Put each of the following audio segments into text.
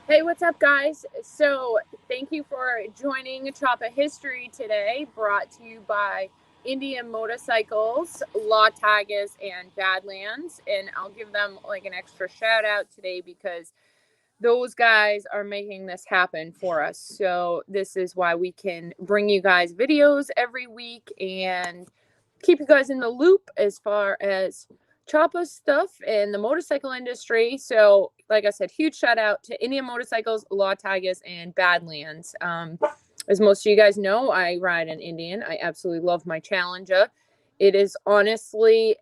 Hey, what's up, guys? So, thank you for joining Choppa History today, brought to you by Indian Motorcycles, Law Tigers, and Badlands. And I'll give them like an extra shout out today because those guys are making this happen for us. So, this is why we can bring you guys videos every week and keep you guys in the loop as far as Choppa stuff in the motorcycle industry. So, like I said, huge shout out to Indian Motorcycles, Law Tigers, and Badlands. As most of you guys know, I ride an Indian. I absolutely love my Challenger. It is honestly,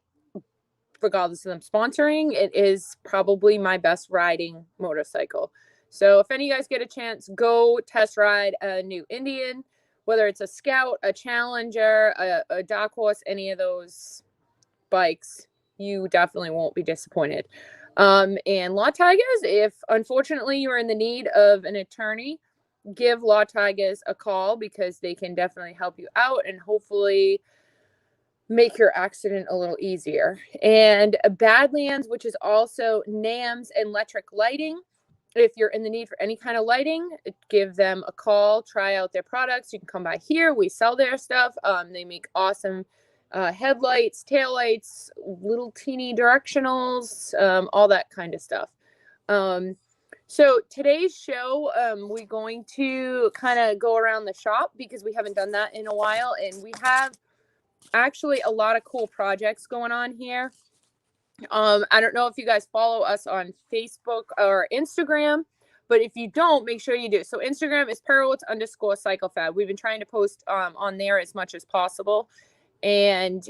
regardless of them sponsoring, it is probably my best riding motorcycle. So if any of you guys get a chance, go test ride a new Indian, whether it's a Scout, a Challenger, a Dark Horse, any of those bikes, you definitely won't be disappointed. And Law Tigers, if unfortunately you are in the need of an attorney, give Law Tigers a call because they can definitely help you out and hopefully make your accident a little easier. And Badlands, which is also NAMS and electric lighting. If you're in the need for any kind of lighting, give them a call, try out their products. You can come by here. We sell their stuff. They make awesome headlights, taillights, little teeny directionals, all that kind of stuff. So today's show, we're going to kind of go around the shop because we haven't done that in a while. And we have actually a lot of cool projects going on here. I don't know if you guys follow us on Facebook or Instagram, but if you don't, make sure you do. So Instagram is Perewitz_CycleFab. We've been trying to post on there as much as possible. And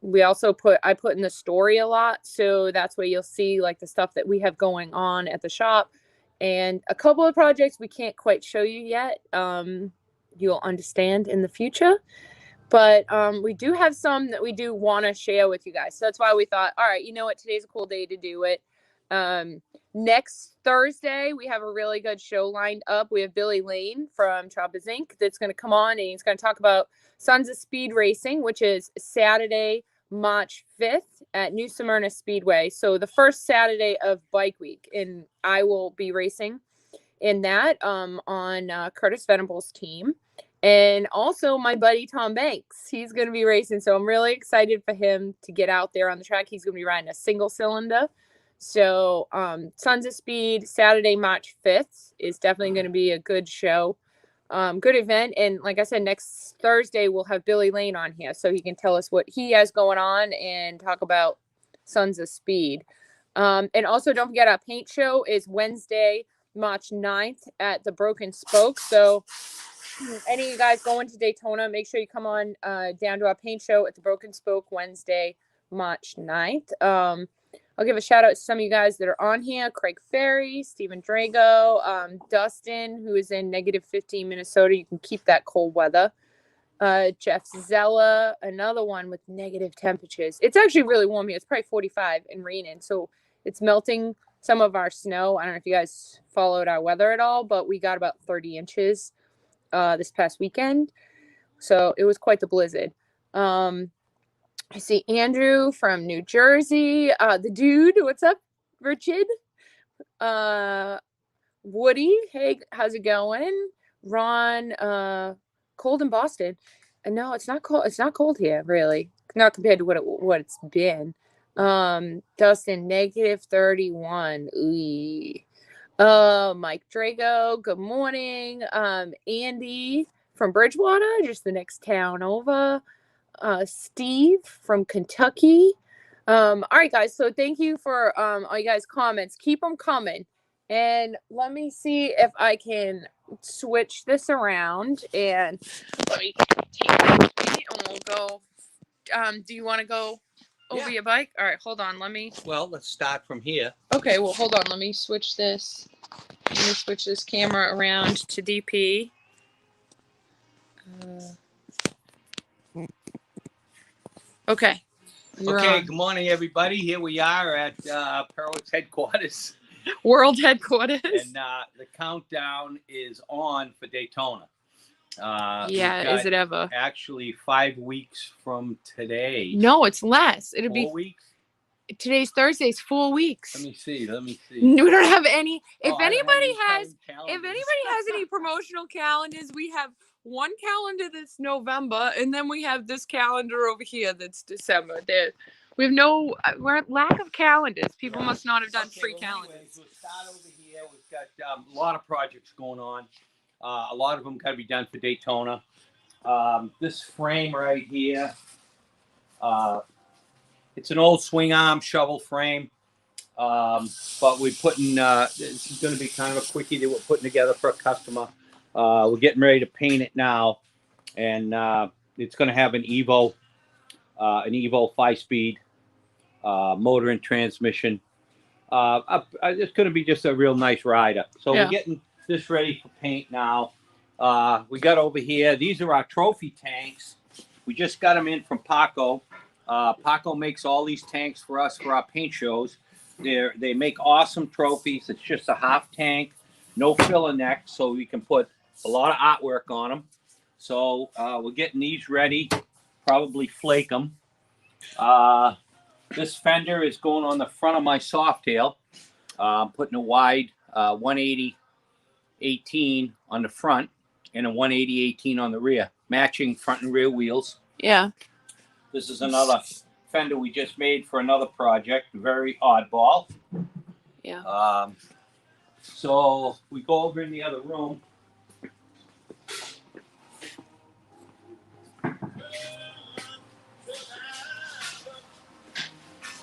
we also I put in the story a lot. So that's where you'll see like the stuff that we have going on at the shop. And a couple of projects we can't quite show you yet. You'll understand in the future. But we do have some that we do want to share with you guys. So that's why we thought, all right, you know what? Today's a cool day to do it. Next Thursday, we have a really good show lined up. We have Billy Lane from Choppers Inc. that's going to come on and he's going to talk about Sons of Speed Racing, which is Saturday, March 5th at New Smyrna Speedway. So the first Saturday of Bike Week. And I will be racing in that on Curtis Venable's team. And also my buddy Tom Banks, he's going to be racing. So I'm really excited for him to get out there on the track. He's going to be riding a single cylinder. So Sons of Speed, Saturday, March 5th is definitely going to be a good show. Good event. And like I said, next Thursday, we'll have Billy Lane on here. So he can tell us what he has going on and talk about Sons of Speed. And also don't forget our paint show is Wednesday, March 9th at the Broken Spoke. So any of you guys going to Daytona, make sure you come on down to our paint show at the Broken Spoke Wednesday, March 9th. I'll give a shout out to some of you guys that are on here. Craig Ferry, Stephen Drago, Dustin, who is in -15 Minnesota. You can keep that cold weather. Jeff Zella, another one with negative temperatures. It's actually really warm here. It's probably 45 and raining. So it's melting some of our snow. I don't know if you guys followed our weather at all, but we got about 30 inches this past weekend. So it was quite the blizzard. I see Andrew from New Jersey. The dude, what's up, Richard? Woody, hey, how's it going? Ron, cold in Boston. No, it's not cold. It's not cold here, really. Not compared to what it's been. Dustin, -31. Ooh. Mike Drago, good morning. Andy from Bridgewater, just the next town over. Steve from Kentucky. All right, guys. So thank you for all you guys' comments. Keep them coming. And let me see if I can switch this around. And let me take it and we'll go. Do you want to go over your bike? All right, hold on. Well, let's start from here. Okay, well, hold on. Let me switch this. Let me switch this camera around to DP. Okay. Okay, good morning, everybody. Here we are at Perewitz headquarters. World headquarters. And the countdown is on for Daytona. Yeah, is it ever? Actually, 5 weeks from today. No, it's less. It'll 4 be weeks. today's Thursday. It's 4 weeks. Let me see. We don't have any. If Oh, I don't have anybody any has, current if calendars. anybody has any promotional calendars, we have one calendar that's November, and then we have this calendar over here that's December. We have no. We're at lack of calendars. People must not have done free calendars. Anyways, we'll start over here. We've got a lot of projects going on. A lot of them got to be done for Daytona. This frame right here, it's an old swing arm shovel frame, but we're putting, this is going to be kind of a quickie that we're putting together for a customer. We're getting ready to paint it now, and it's going to have an Evo 5-speed motor and transmission. It's going to be just a real nice rider. So We're getting this ready for paint now. We got over here, these are our trophy tanks. We just got them in from Paco. Paco makes all these tanks for us for our paint shows. They make awesome trophies. It's just a half tank, no filler neck, so we can put a lot of artwork on them. So we're getting these ready, probably flake them. This fender is going on the front of my Softail. I'm putting a wide 180/18 on the front and a 180/18 on the rear, matching front and rear wheels. Yeah. This is another fender we just made for another project, very oddball. Yeah. So we go over in the other room.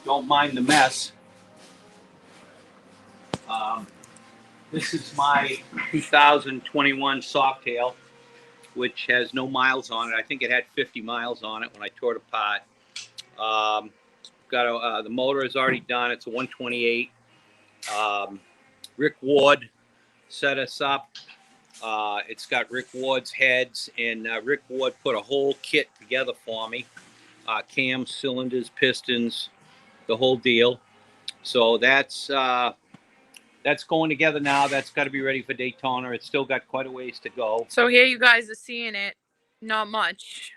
Don't mind the mess. This is my 2021 Softail, which has no miles on it. I think it had 50 miles on it when I tore it apart. The motor is already done. It's a 128. Rick Ward set us up. It's got Rick Ward's heads, and Rick Ward put a whole kit together for me. Cams, cylinders, pistons, the whole deal. So that's going together now. That's got to be ready for Daytona. It's still got quite a ways to go. So here you guys are seeing it. Not much.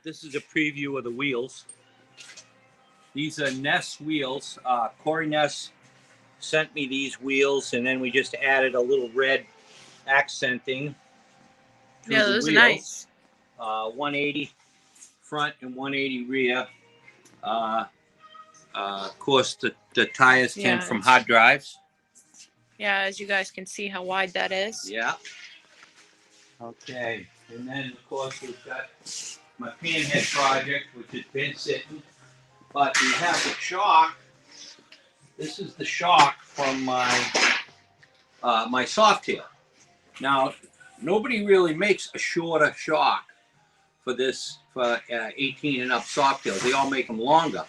This is a preview of the wheels. These are Ness wheels. Corey Ness sent me these wheels, and then we just added a little red accenting. Yeah, those are nice. 180 front and 180 rear. Of course, the tires came from hard drives. Yeah, as you guys can see how wide that is. Yeah. Okay. And then, of course, we've got my Panhead project, which has been sitting. But we have the shock. This is the shock from my Softail. Now, nobody really makes a shorter shock for 18 and up Softails. They all make them longer,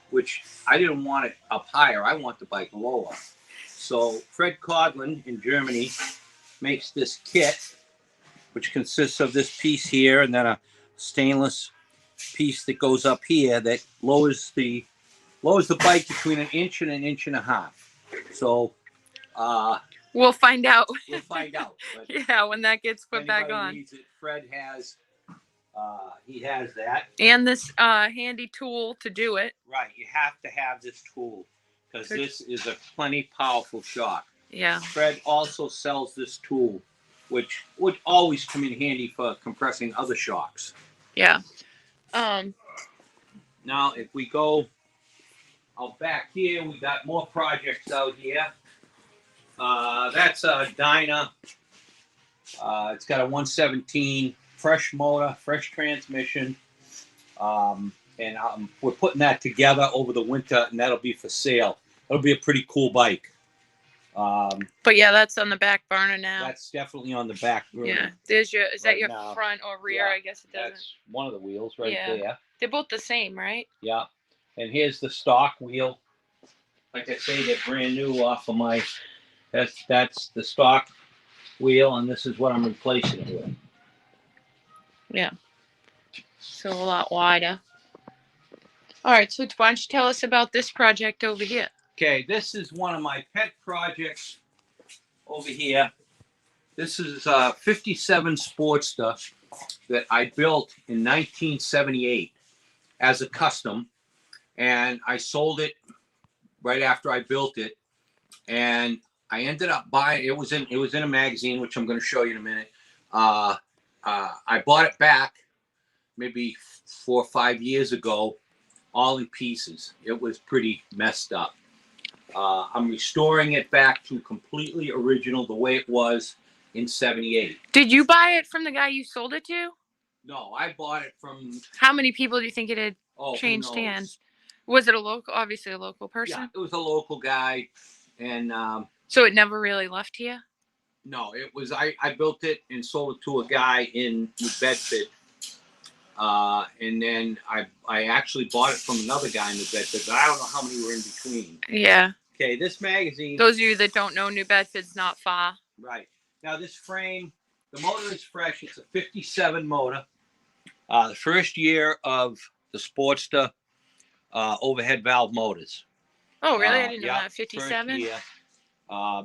which I didn't want it up higher. I want the bike lower. So Fred Codlin in Germany makes this kit, which consists of this piece here and then a stainless piece that goes up here that lowers the bike between 1 inch and 1.5 inches. So we'll find out. We'll find out. Yeah, when that gets put back on. Needs it, Fred has. He has that. And this handy tool to do it. Right, you have to have this tool because this is a plenty powerful shock. Yeah. Fred also sells this tool, which would always come in handy for compressing other shocks. Yeah. Now, if we go out back here, we got more projects out here. That's a Dyna. It's got a 117, fresh motor, fresh transmission. And we're putting that together over the winter, and that'll be for sale. It'll be a pretty cool bike. But yeah, that's on the back burner now. That's definitely on the back burner. Yeah, is that your front or rear? Yeah, I guess it doesn't. That's one of the wheels right there. They're both the same, right? Yeah. And here's the stock wheel. Like I say, they're brand new off of my. That's the stock wheel, and this is what I'm replacing it with. Yeah. So a lot wider. All right, so why don't you tell us about this project over here? Okay, this is one of my pet projects over here. This is a 57 Sportster that I built in 1978 as a custom, and I sold it right after I built it, and I ended up buying. It was in a magazine, which I'm going to show you in a minute. I bought it back maybe 4 or 5 years ago, all in pieces. It was pretty messed up. I'm restoring it back to completely original, the way it was in '78. Did you buy it from the guy you sold it to? No, I bought it from. How many people do you think it had changed hands? Was it a local? Obviously, a local person. Yeah, it was a local guy, and so it never really left here. No, it was. I built it and sold it to a guy in New Bedford, and then I actually bought it from another guy in New Bedford. But I don't know how many were in between. Yeah. Okay, this magazine. Those of you that don't know, New Bedford's not far. Right. Now this frame, the motor is fresh. It's a '57 motor. The first year of the Sportster overhead valve motors. Oh, really? I didn't know that. '57.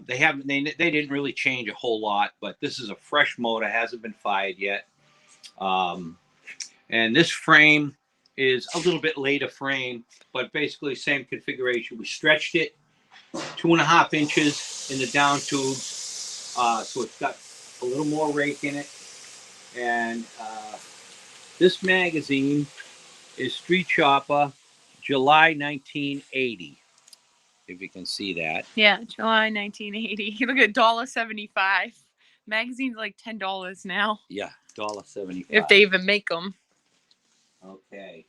They haven't. They didn't really change a whole lot, but this is a fresh motor. Hasn't been fired yet. And this frame is a little bit later frame, but basically same configuration. We stretched it 2.5 inches in the down tubes, so it's got a little more rake in it. And this magazine is Street Chopper, July 1980. If you can see that. Yeah, July 1980. Look at $1.75. Magazine's like $10 now. Yeah, $1.75. If they even make them. Okay.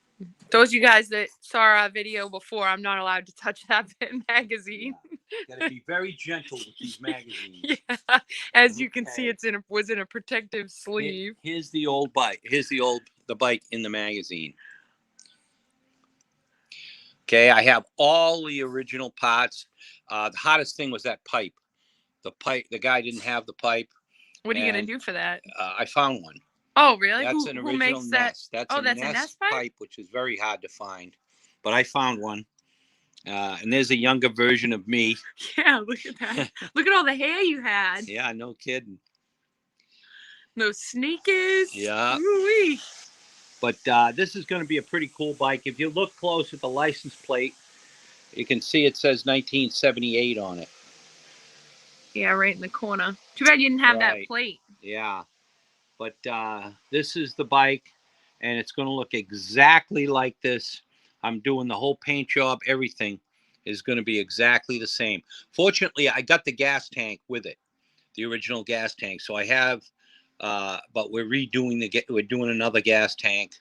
Those of you guys that saw our video before, I'm not allowed to touch that magazine. Yeah. Gotta be very gentle with these magazines. Yeah, as you can see, was in a protective sleeve. Here's the old bike. Here's the bike in the magazine. Okay, I have all the original parts. The hottest thing was that pipe. The pipe. The guy didn't have the pipe. What are you gonna do for that? I found one. Oh, really? That's an original Nest. That's a Nest pipe, which is very hard to find. But I found one. And there's a younger version of me. Yeah, look at that. Look at all the hair you had. Yeah, no kidding. Those sneakers. Yeah. Ooh-wee. But this is going to be a pretty cool bike. If you look close at the license plate, you can see it says 1978 on it. Yeah, right in the corner. Too bad you didn't have that plate. Yeah. But this is the bike, and it's going to look exactly like this. I'm doing the whole paint job. Everything is going to be exactly the same. Fortunately, I got the gas tank with it, the original gas tank. So I have, but we're doing another gas tank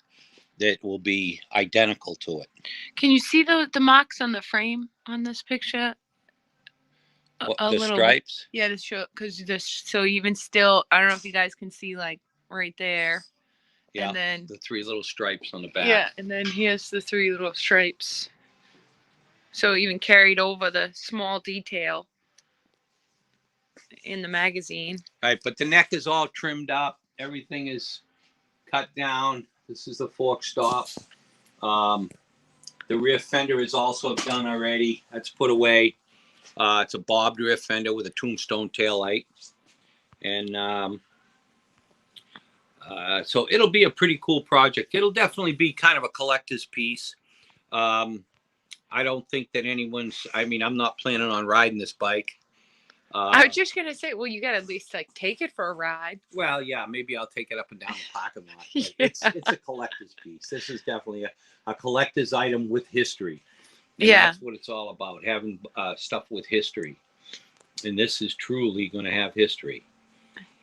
that will be identical to it. Can you see the marks on the frame on this picture? The stripes? Yeah, to show, because so even still, I don't know if you guys can see, like right there. Yeah, and then the 3 little stripes on the back. Yeah, and then here's the 3 little stripes. So even carried over the small detail in the magazine. All right, but the neck is all trimmed up. Everything is cut down. This is the fork stop. The rear fender is also done already. That's put away. It's a bobbed rear fender with a tombstone taillight. And so it'll be a pretty cool project. It'll definitely be kind of a collector's piece. I don't think that I'm not planning on riding this bike. I was just going to say, well, you got to at least like take it for a ride. Well, yeah, maybe I'll take it up and down the parking lot. Yeah. It's a collector's piece. This is definitely a collector's item with history. And yeah. That's what it's all about, having stuff with history. And this is truly going to have history.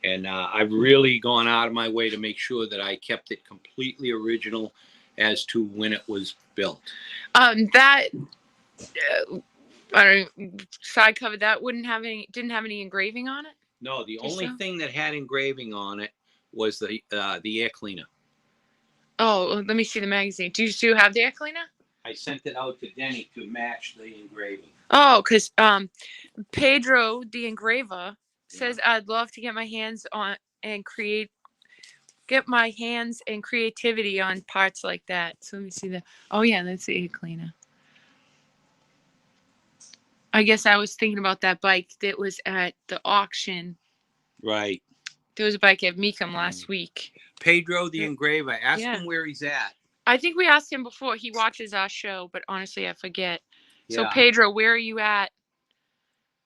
And I've really gone out of my way to make sure that I kept it completely original as to when it was built. That I don't side cover that didn't have any engraving on it. No, the only thing that had engraving on it was the air cleaner. Oh, let me see the magazine. Do you still have the air cleaner? I sent it out to Denny to match the engraving. Oh, because Pedro, the engraver, says I'd love to get my hands on and creativity on parts like that. So let me see that. Oh yeah, that's the air cleaner. I guess I was thinking about that bike that was at the auction. Right. There was a bike at Meekum last week. Pedro, the engraver. Ask him where he's at. I think we asked him before. He watches our show, but honestly, I forget. So Pedro, where are you at?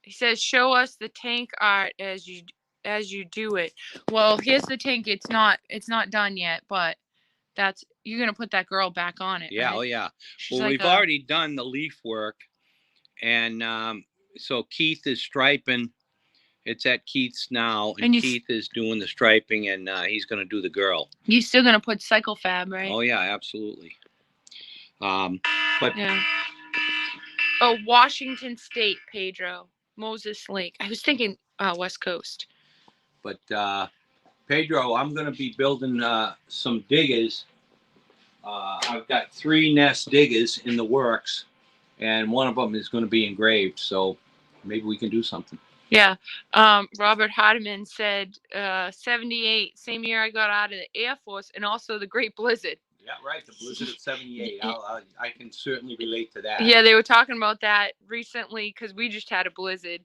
He says, show us the tank art as you do it. Well, here's the tank. It's not done yet, but you're gonna put that girl back on it. Yeah, right? Oh yeah. She's Well, like we've already done the leaf work, and so Keith is striping. It's at Keith's now, and Keith is doing the striping, and he's gonna do the girl. You still gonna put cycle fab, right? Oh yeah, absolutely. But yeah. Oh, Washington State, Pedro. Moses Lake. I was thinking West Coast. But Pedro, I'm going to be building some diggers. I've got 3 nest diggers in the works, and one of them is going to be engraved. So maybe we can do something. Yeah. Robert Hardiman said 78, same year I got out of the Air Force, and also the Great Blizzard. Yeah, right. The blizzard of 78. I can certainly relate to that. Yeah, they were talking about that recently because we just had a blizzard.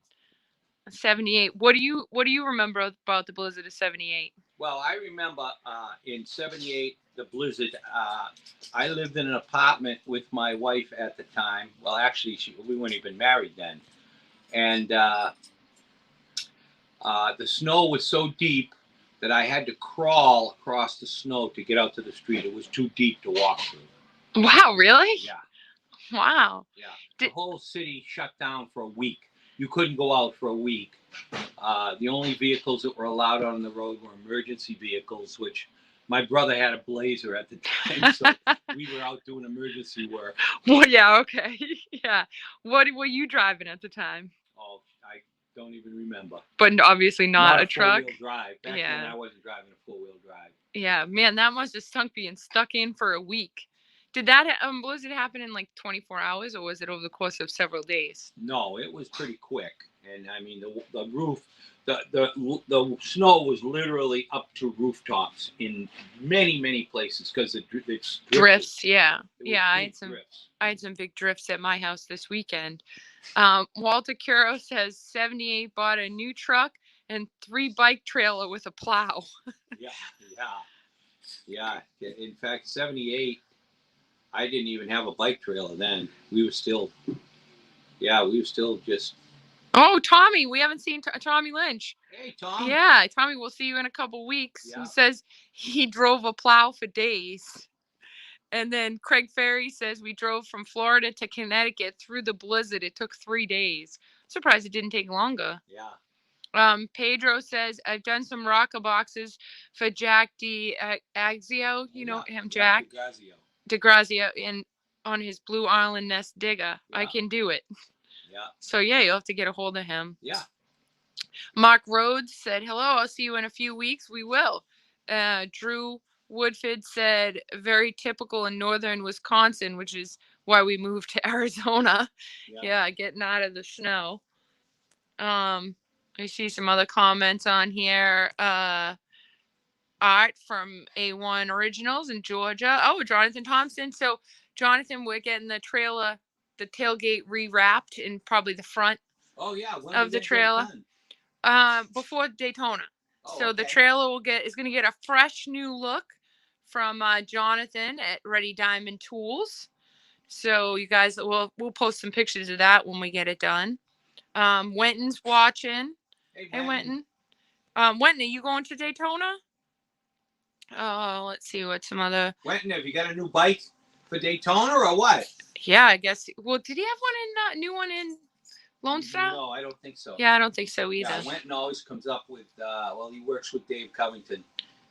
78. What do you remember about the blizzard of 78? Well, I remember in 78, the blizzard. I lived in an apartment with my wife at the time. Well, actually, we weren't even married then. And the snow was so deep that I had to crawl across the snow to get out to the street. It was too deep to walk through. Wow, really? Yeah. Wow. Yeah. The whole city shut down for a week. You couldn't go out for a week. The only vehicles that were allowed on the road were emergency vehicles, which my brother had a Blazer at the time, so we were out doing emergency work. Well, yeah, okay. Yeah. What were you driving at the time? Oh, I don't even remember. But obviously not a truck. Four-wheel drive. Back then, I wasn't driving a four-wheel drive. Yeah, man, that must have stunk being stuck in for a week. Did that blizzard happen in like 24 hours, or was it over the course of several days? No, it was pretty quick. And I mean, the roof, the snow was literally up to rooftops in many places because it drifts. Yeah, I had some big drifts at my house this weekend. Walter Curo says 78 bought a new truck and 3 bike trailer with a plow. Yeah. In fact, 78. I didn't even have a bike trailer then. We were still just. Oh, Tommy, we haven't seen Tommy Lynch. Hey, Tom. Yeah, Tommy, we'll see you in a couple weeks. Yeah. He says he drove a plow for days. And then Craig Ferry says we drove from Florida to Connecticut through the blizzard. It took 3 days. Surprised it didn't take longer. Yeah. Pedro says, I've done some rocker boxes for Jack DeGrazio. You know him, Jack? DeGrazio on his Blue Island Nest digger. Yeah. I can do it. Yeah. So, yeah, you'll have to get a hold of him. Yeah. Mark Rhodes said, hello, I'll see you in a few weeks. We will. Drew Woodford said, very typical in northern Wisconsin, which is why we moved to Arizona. Yeah, getting out of the snow. I see some other comments on here. Art from A1 Originals in Georgia. Oh, Jonathan Thompson. So, Jonathan, we're getting the tailgate rewrapped in probably the front of the trailer before Daytona. So the trailer is going to get a fresh new look from Jonathan at Ready Diamond Tools. So you guys, we'll post some pictures of that when we get it done. Wenton's watching. Hey, Wenton. Wenton, are you going to Daytona? Oh, let's see what some other. Wenton, have you got a new bike for Daytona or what? Yeah, I guess. Well, did he have new one in Lone Star? No, I don't think so. Yeah, I don't think so either. Yeah, Wenton always comes up with, he works with Dave Covington,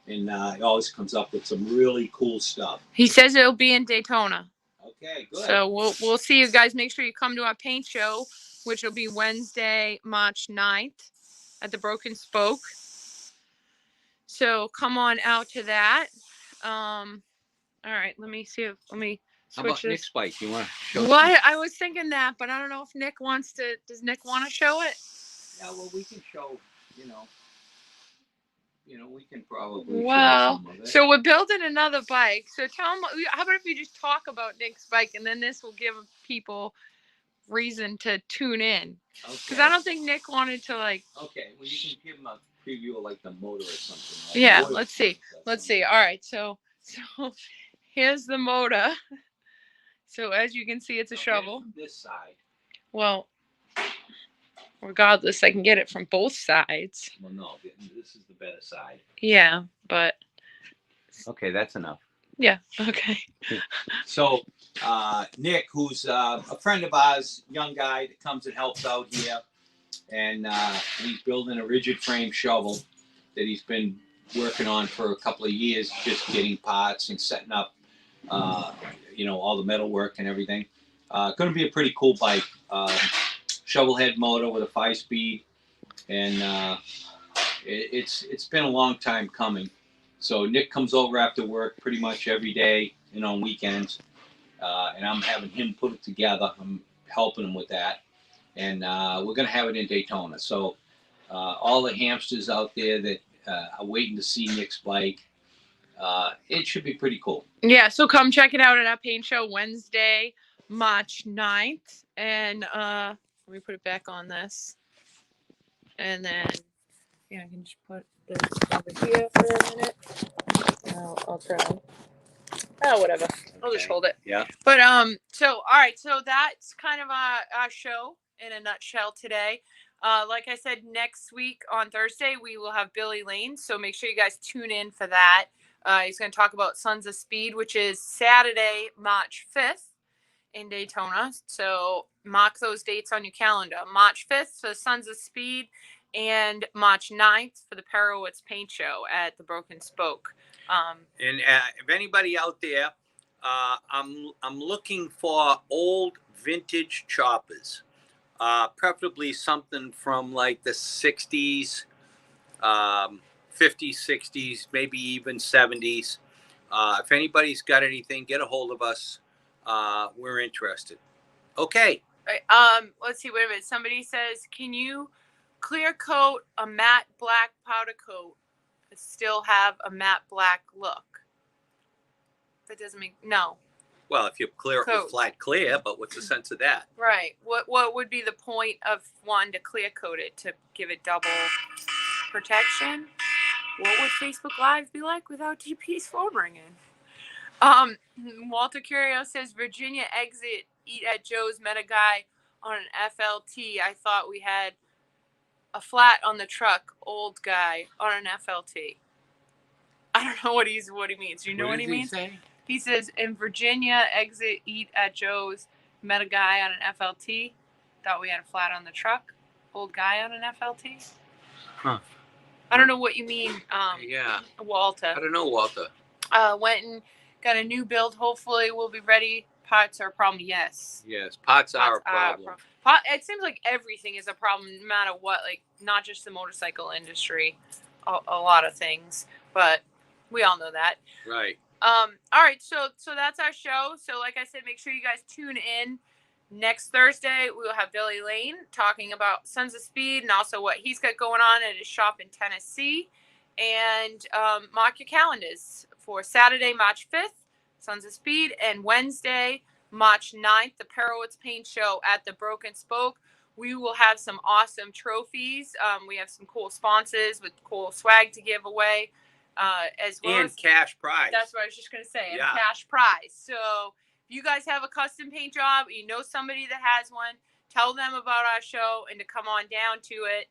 and he always comes up with some really cool stuff. He says it'll be in Daytona. Okay, good. So we'll see you guys. Make sure you come to our paint show, which will be Wednesday, March 9th at the Broken Spoke. So come on out to that. All right, let me see. Let me switch. How about this. Nick's bike? You want to show it? Well, I was thinking that, but I don't know if Nick wants to. Does Nick want to show it? Yeah, well, we can show, we can probably show some of it. So we're building another bike. So tell them, how about if you just talk about Nick's bike, and then this will give people reason to tune in. Because I don't think Nick wanted to Okay, well, you can give him a preview of like the motor or something. Yeah, let's see. All right, so here's the motor. So as you can see, it's a shovel. This side. Well, regardless, I can get it from both sides. Well, no, this is the better side. Yeah, but... Okay, that's enough. Yeah, okay. So, Nick, who's a friend of ours, young guy that comes and helps out here, and he's building a rigid frame shovel that he's been working on for a couple of years, just getting parts and setting up, all the metal work and everything. Going to be a pretty cool bike. Shovel head motor with a 5-speed, and it's been a long time coming. So Nick comes over after work pretty much every day, on weekends, and I'm having him put it together. I'm helping him with that, and we're going to have it in Daytona. So all the hamsters out there that are waiting to see Nick's bike, it should be pretty cool. Yeah, so come check it out at our paint show Wednesday, March 9th. And let me put it back on this. And then, I can just put this over here for a minute. I'll try. Oh, whatever. I'll just hold it. Yeah. But, so, all right. So that's kind of our show in a nutshell today. Like I said, next week on Thursday, we will have Billy Lane. So make sure you guys tune in for that. He's going to talk about Sons of Speed, which is Saturday, March 5th in Daytona. So mark those dates on your calendar. March 5th for Sons of Speed and March 9th for the Perewitz Paint Show at the Broken Spoke. And if anybody out there, I'm looking for old vintage choppers, preferably something from like the 60s, 50s, 60s, maybe even 70s. If anybody's got anything, get a hold of us. We're interested. Okay. Let's see. Wait a minute. Somebody says, can you clear coat a matte black powder coat and still have a matte black look? That doesn't make no. Well, if you clear it with flat clear, but what's the sense of that? Right. What would be the point of wanting to clear coat it, to give it double protection? What would Facebook Live be like without TP's phone ringing? Walter Curio says, Virginia exit, eat at Joe's, met a guy on an FLT. I thought we had a flat on the truck, old guy on an FLT. I don't know what he means. Do you know what he means? He says, in Virginia exit, eat at Joe's, met a guy on an FLT. Thought we had a flat on the truck, old guy on an FLT. Huh. I don't know what you mean, Walter. I don't know, Walter. Went and got a new build. Hopefully we'll be ready. Parts are a problem. Yes. Yes, parts are a problem. It seems like everything is a problem, no matter what. Like, not just the motorcycle industry, a lot of things. But we all know that. Right. All right. So that's our show. So like I said, make sure you guys tune in. Next Thursday, we will have Billy Lane talking about Sons of Speed and also what he's got going on at his shop in Tennessee. And mark your calendars for Saturday, March 5th, Sons of Speed, and Wednesday, March 9th, the Perewitz Paint Show at the Broken Spoke. We will have some awesome trophies. We have some cool sponsors with cool swag to give away, as well as cash prize. That's what I was just going to say, and cash prize. So if you guys have a custom paint job, you know somebody that has one, tell them about our show and to come on down to it.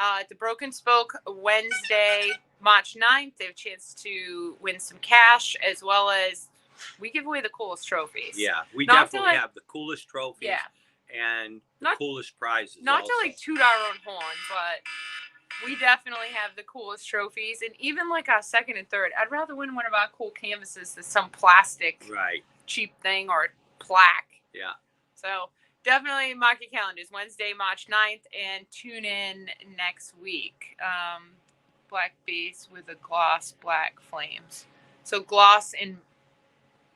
At the Broken Spoke, Wednesday, March 9th, they have a chance to win some cash, as well as we give away the coolest trophies. Yeah, we definitely have the coolest trophies and the coolest prizes. Not to like toot our own horn, but we definitely have the coolest trophies. And even like our second and third, I'd rather win one of our cool canvases than some plastic cheap thing or plaque. Yeah. So definitely mark your calendars. Wednesday, March 9th, and tune in next week. Black base with a gloss black flames. So gloss and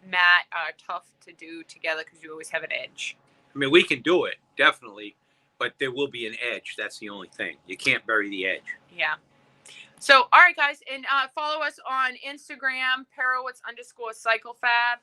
matte are tough to do together because you always have an edge. I mean, we can do it, definitely, but there will be an edge. That's the only thing. You can't bury the edge. Yeah. So, all right, guys, and follow us on Instagram, Perewitz_CycleFab,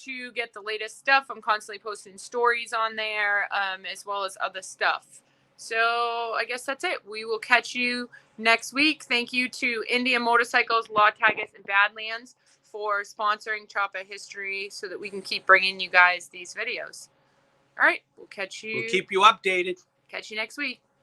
to get the latest stuff. I'm constantly posting stories on there, as well as other stuff. So I guess that's it. We will catch you next week. Thank you to India Motorcycles, Law Tigers, and Badlands for sponsoring Choppa History so that we can keep bringing you guys these videos. All right, we'll catch you. We'll keep you updated. Catch you next week.